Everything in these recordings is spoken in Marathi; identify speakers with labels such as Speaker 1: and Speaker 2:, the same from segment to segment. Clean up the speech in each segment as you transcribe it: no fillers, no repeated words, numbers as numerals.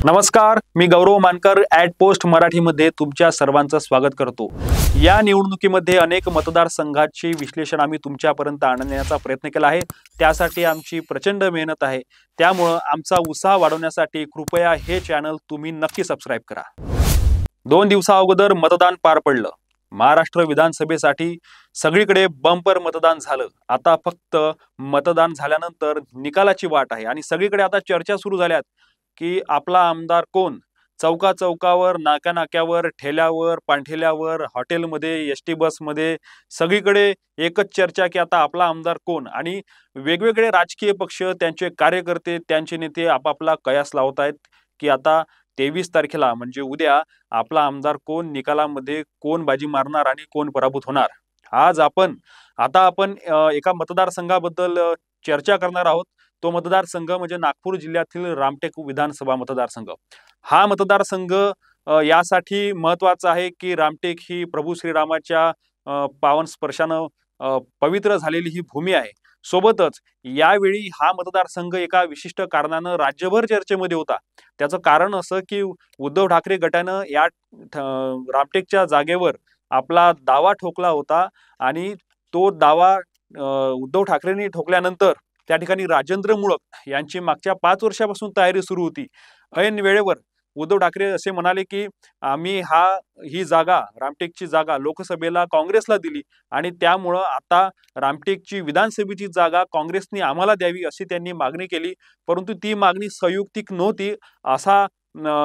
Speaker 1: नमस्कार, मी गौरव मानकर ॲट पोस्ट मराठीमध्ये तुमच्या सर्वांचं स्वागत करतो। या निवडणुकीमध्ये अनेक मतदारसंघाची विश्लेषण आम्ही तुमच्यापर्यंत आणण्याचा प्रयत्न केला आहे। त्यासाठी आमची प्रचंड मेहनत आहे। त्यामुळे आमचा उत्साह वाढवण्यासाठी कृपया हे चॅनल तुम्ही नक्की सबस्क्राइब करा। 2 दिवसाअगोदर मतदान पार पडलं। महाराष्ट्र विधानसभेसाठी सगळीकडे बंपर मतदान झालं। आता फक्त मतदान झाल्यानंतर निकालाची वाट आहे आणि सगळीकडे आता चर्चा सुरू झाल्यात की आपला आमदार कोण। चौका चौकावर, नाक्या नाक्यावर, ठेल्यावर, पाणठेल्यावर, हॉटेलमध्ये, एसटी बसमध्ये सगळीकडे एकच चर्चा की आता आपला आमदार कोण। आणि वेगवेगळे राजकीय पक्ष, त्यांचे कार्यकर्ते, त्यांचे नेते आपापला कयास लावत आहेत की आता 23 तारखेला म्हणजे उद्या आपला आमदार कोण, निकालामध्ये कोण बाजी मारणार आणि कोण पराभूत होणार। आता आपण एका मतदारसंघाबद्दल चर्चा करणार आहोत। तो मतदारसंघ म्हणजे नागपूर जिल्ह्यातील रामटेक विधानसभा मतदारसंघ। हा मतदारसंघ यासाठी महत्त्वाचा आहे की रामटेक ही प्रभू श्रीरामाच्या पावन स्पर्शानं पवित्र झालेली ही भूमी आहे। सोबतच यावेळी हा मतदारसंघ एका विशिष्ट कारणानं राज्यभर चर्चेमध्ये होता। त्याचं कारण असं की उद्धव ठाकरे गटानं या रामटेकच्या जागेवर आपला दावा ठोकला होता आणि तो दावा उद्धव ठाकरेंनी ठोकल्यानंतर त्या ठिकाणी राजेंद्र मुळक यांची मागच्या 5 वर्षापासून तयारी सुरू होती। ऐन वेळेवर उद्धव ठाकरे असे म्हणाले की आम्ही ही जागा, रामटेकची जागा लोकसभेला काँग्रेसला दिली आणि त्यामुळे आता रामटेकची विधानसभेची जागा काँग्रेसने आम्हाला द्यावी अशी त्यांनी मागणी केली। परंतु ती मागणी संयुक्तिक नव्हती असा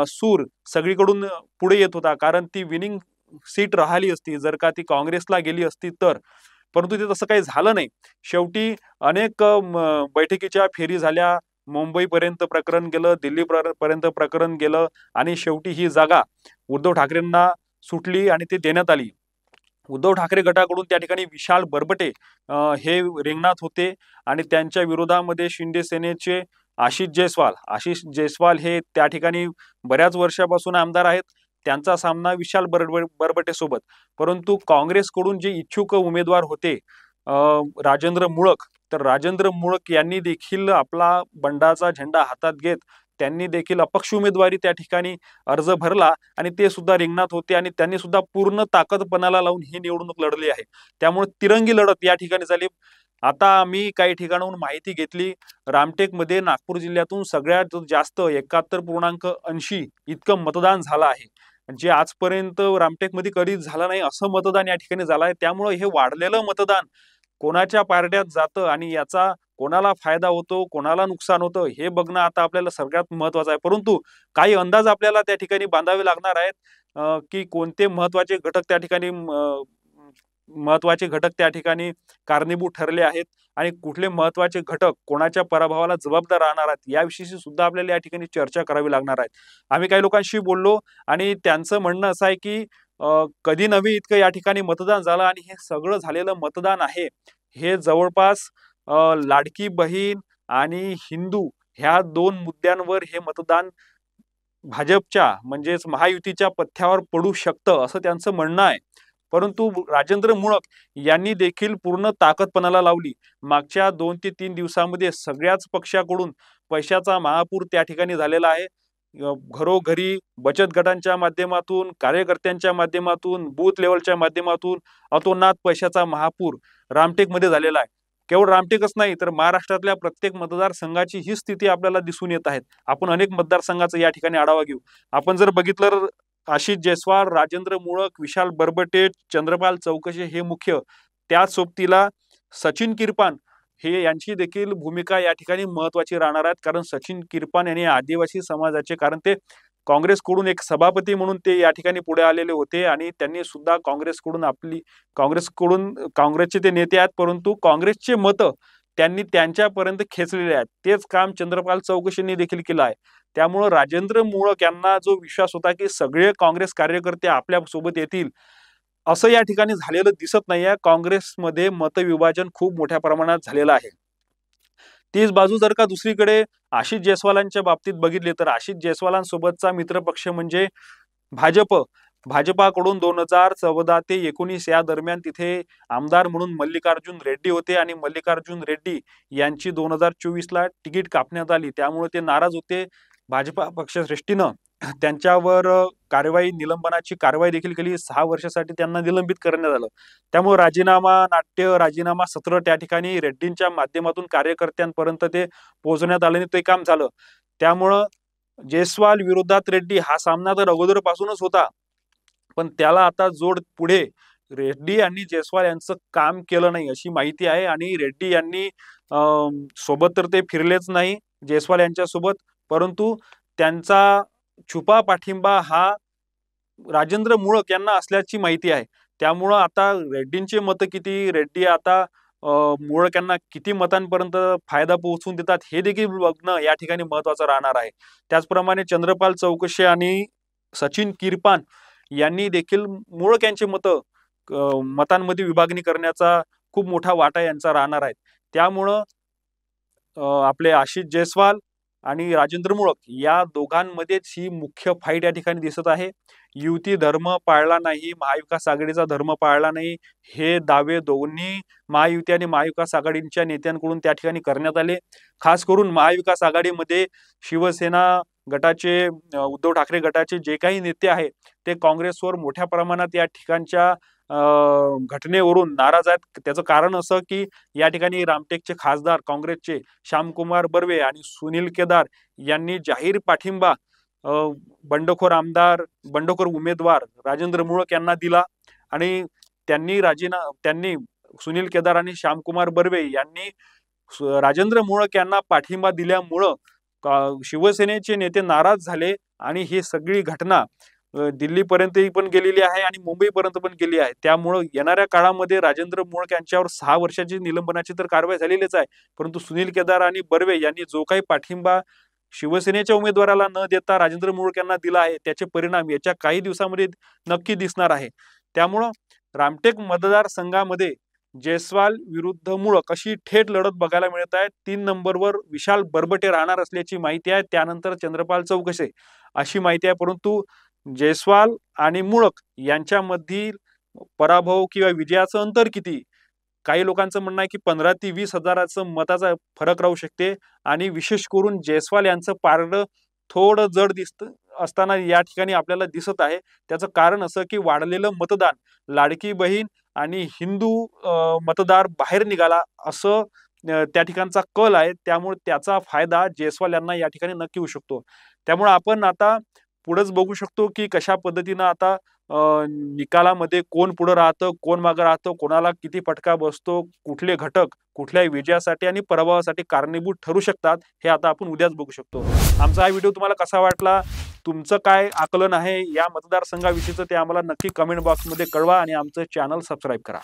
Speaker 1: सूर सगळीकडून पुढे येत होता, कारण ती विनिंग सीट राहिली असती जर का ती काँग्रेसला गेली असती तर। परंतु ते तसं काही झालं नाही। शेवटी अनेक बैठकीच्या फेरी झाल्या, मुंबईपर्यंत प्रकरण गेलं, दिल्लीपर्यंत प्रकरण गेलं आणि शेवटी ही जागा उद्धव ठाकरेंना सुटली आणि ती देण्यात आली। उद्धव ठाकरे गटाकडून त्या ठिकाणी विशाल बरबटे हे रिंगणात होते आणि त्यांच्या विरोधामध्ये शिंदे सेनेचे आशिष जयस्वाल हे त्या ठिकाणी बऱ्याच वर्षापासून आमदार आहेत। त्यांचा सामना विशाल बरबटे सोबत। परंतु काँग्रेसकडून जे इच्छुक उमेदवार होते राजेंद्र मुळक, तर राजेंद्र मुळक यांनी देखील आपला बंडाचा झेंडा हातात घेत त्यांनी देखील अपक्ष उमेदवारी त्या ठिकाणी अर्ज भरला आणि ते सुद्धा रिंगणात होते आणि त्यांनी सुद्धा पूर्ण ताकद पणाला लावून ही निवडणूक लढली आहे। त्यामुळे तिरंगी लढत या ठिकाणी झाली। आता आम्ही काही ठिकाणाहून माहिती घेतली, रामटेकमध्ये नागपूर जिल्ह्यातून सगळ्यात जास्त 71.80 इतकं मतदान झालं आहे, जे आजपर्यंत रामटेकमध्ये कधीच झालं नाही असं मतदान या ठिकाणी झालं आहे। त्यामुळे हे वाढलेलं मतदान कोणाच्या पारड्यात जातं आणि याचा कोणाला फायदा होतो, कोणाला नुकसान होतं हे बघणं आता आपल्याला सगळ्यात महत्त्वाचं आहे। परंतु काही अंदाज आपल्याला त्या ठिकाणी बांधावे लागणार आहेत की कोणते महत्त्वाचे घटक त्या ठिकाणी कारणीभूत ठरले आहेत आणि कुठले महत्त्वाचे घटक कोणाच्या पराभवाला जबाबदार राहणार आहेत याविषयी सुद्धा आपल्याला या ठिकाणी चर्चा करावी लागणार आहे। आम्ही काही लोकांशी बोललो आणि त्यांचं म्हणणं असं आहे की कधी नव्हे इतकं या ठिकाणी मतदान झालं आणि हे सगळं झालेलं मतदान आहे हे जवळपास लाडकी बहीण आणि हिंदू ह्या 2 मुद्द्यांवर हे मतदान भाजपच्या म्हणजेच महायुतीच्या पथ्यावर पडू शकतं असं त्यांचं म्हणणं आहे। परंतु राजेंद्र मुळक यांनी देखील पूर्ण ताकद पणाला लावली। मागच्या 2 ते 3 दिवसांमध्ये सगळ्याच पक्षाकडून पैशाचा महापूर त्या ठिकाणी झालेला आहे। घरोघरी बचत गटांच्या माध्यमातून, कार्यकर्त्यांच्या माध्यमातून, बूथ लेवलच्या माध्यमातून अतोनात पैशाचा महापूर रामटेकमध्ये झालेला आहे। केवळ रामटेकच नाही तर महाराष्ट्रातल्या प्रत्येक मतदारसंघाची ही स्थिती आपल्याला दिसून येत आहे। आपण अनेक मतदारसंघाचा या ठिकाणी आढावा घेऊ। आपण जर बघितलं तर आशिष जयस्वाल, राजेंद्र मुळक, विशाल बरबटे, चंद्रपाल चौकशे हे मुख्य, त्याच सोबतीला सचिन किरपान हे यांची देखील भूमिका या ठिकाणी महत्त्वाची राहणार आहेत। कारण सचिन किरपान यांनी आदिवासी समाजाचे, कारण ते काँग्रेसकडून एक सभापती म्हणून ते या ठिकाणी पुढे आलेले होते आणि त्यांनी सुद्धा काँग्रेसचे ते नेते आहेत, परंतु काँग्रेसचे मतं त्यांनी त्यांच्यापर्यंत खेचलेले आहेत। तेच काम चंद्रपाल चौकशेंनी देखील केलं आहे। त्यामुळे राजेंद्र मुळक यांना जो विश्वास होता की सगळे काँग्रेस कार्यकर्ते आपल्या सोबत येतील असं या ठिकाणी झालेलं दिसत नाहीये। काँग्रेसमध्ये मतविभाजन खूप मोठ्या प्रमाणात झालेलं आहे। तीच बाजू जर का दुसरीकडे आशिष जयस्वालांच्या बाबतीत बघितले तर आशिष जयस्वालांसोबतचा मित्रपक्ष म्हणजे भाजपाकडून 2014 ते 19 या दरम्यान तिथे आमदार म्हणून मल्लिकार्जुन रेड्डी होते आणि मल्लिकार्जुन रेड्डी यांची 2024 ला तिकीट कापण्यात आली। त्यामुळे ते नाराज होते। भाजपा पक्षश्रेष्ठीनं त्यांच्यावर कारवाई निलंबनाची कारवाई देखील केली. 6 वर्षासाठी त्यांना निलंबित करण्यात आलं. त्यामुळे राजीनामा सत्र त्या ठिकाणी रेड्डींच्या माध्यमातून कार्यकर्त्यांपर्यंत ते पोहोचण्यात आलं आणि ते काम झालं. त्यामुळं जयस्वाल विरोधात रेड्डी हा सामना तर अगोदरपासूनच होता, पण त्याला आता जोड पुढे रेड्डी आणि जयस्वाल यांचं काम केलं नाही अशी माहिती आहे. आणि रेड्डी यांनी सोबत तर ते फिरलेच नाही जयस्वाल यांच्यासोबत, परंतु त्यांचा छुपा पाठिंबा हा राजेंद्र मूळक यांना असल्याची माहिती आहे. त्यामुळं आता रेड्डींचे मतं किती, रेड्डी आता मूळक यांना किती मतांपर्यंत फायदा पोहोचवून देतात हे देखील बघणं या ठिकाणी महत्वाचं राहणार आहे. त्याचप्रमाणे चंद्रपाल चौकशे आणि सचिन किरपान यांनी देखील मूळक यांचे मतांमध्ये विभागणी करण्याचा खूप मोठा वाटा यांचा राहणार आहे. त्यामुळं आपले आशिष जयस्वाल आणि राजेंद्र मूळक या दोघांमध्येच ही मुख्य फाईट या ठिकाणी दिसत आहे. युती धर्म पाळला नाही, महाविकास आघाडीचा धर्म पाळला नाही, हे दावे दोन्ही महायुती आणि महाविकास आघाडीच्या नेत्यांकडून त्या ठिकाणी करण्यात आले. खास करून महाविकास आघाडीमध्ये शिवसेना गटाचे, उद्धव ठाकरे गटाचे जे काही नेते आहेत ते काँग्रेसवर मोठ्या प्रमाणात या ठिकाणच्या घटनेवरून नाराज आहेत. त्याचं कारण असं की या ठिकाणी रामटेकचे खासदार काँग्रेसचे श्यामकुमार बर्वे आणि सुनील केदार यांनी जाहीर पाठिंबा बंडखोर उमेदवार राजेंद्र मूळक यांना दिला आणि त्यांनी सुनील केदार आणि श्यामकुमार बर्वे यांनी राजेंद्र मूळक यांना पाठिंबा दिल्यामुळं शिवसेनेचे नेते नाराज झाले आणि ही सगळी घटना दिल्लीपर्यंत पण गेलेली आहे आणि मुंबईपर्यंत पण गेली आहे. त्यामुळं येणाऱ्या काळामध्ये राजेंद्र मूळक यांच्यावर 6 वर्षाची निलंबनाची तर कारवाई झालेलीच आहे, परंतु सुनील केदार आणि बर्वे यांनी जो काही पाठिंबा शिवसेनेच्या उमेदवाराला न देता राजेंद्र मूळक यांना दिला आहे त्याचे परिणाम याच्या काही दिवसामध्ये नक्की दिसणार आहे. त्यामुळं रामटेक मतदारसंघामध्ये जयस्वाल विरुद्ध मूळक अशी थेट लढत बघायला मिळत आहे. 3 नंबरवर विशाल बरबटे राहणार असल्याची माहिती आहे, त्यानंतर चंद्रपाल चौकशे अशी माहिती आहे. परंतु जयस्वाल आणि मूळक यांच्यामधील पराभव किंवा विजयाचं अंतर किती, काही लोकांचं म्हणणं आहे की 15 ते 20 हजाराचं मताचा फरक राहू शकते आणि विशेष करून जयस्वाल यांचं पारडं थोडं जड असताना या ठिकाणी आपल्याला दिसत आहे. त्याचं कारण असं की वाढलेलं मतदान, लाडकी बहीण आणि हिंदू मतदार बाहेर निघाला असं त्या ठिकाणचा कल आहे. त्यामुळे त्याचा फायदा जयस्वाल यांना या ठिकाणी नक्की होऊ शकतो. त्यामुळे आपण आता पुढेच बघू शकतो की कशा पद्धतीनं आता निकालामध्ये कोण पुढे राहतं, कोण मागे राहतं, कोणाला किती फटका बसतो, कुठले घटक कुठल्याही विजयासाठी आणि पराभवासाठी कारणीभूत ठरू शकतात हे आता आपण उद्याच बघू शकतो. आमचा हा व्हिडिओ तुम्हाला कसा वाटला, तुमचं काय आकलन आहे या मतदारसंघाविषयीचं ते आम्हाला नक्की कमेंट बॉक्समध्ये कळवा आणि आमचं चॅनल सबस्क्राईब करा.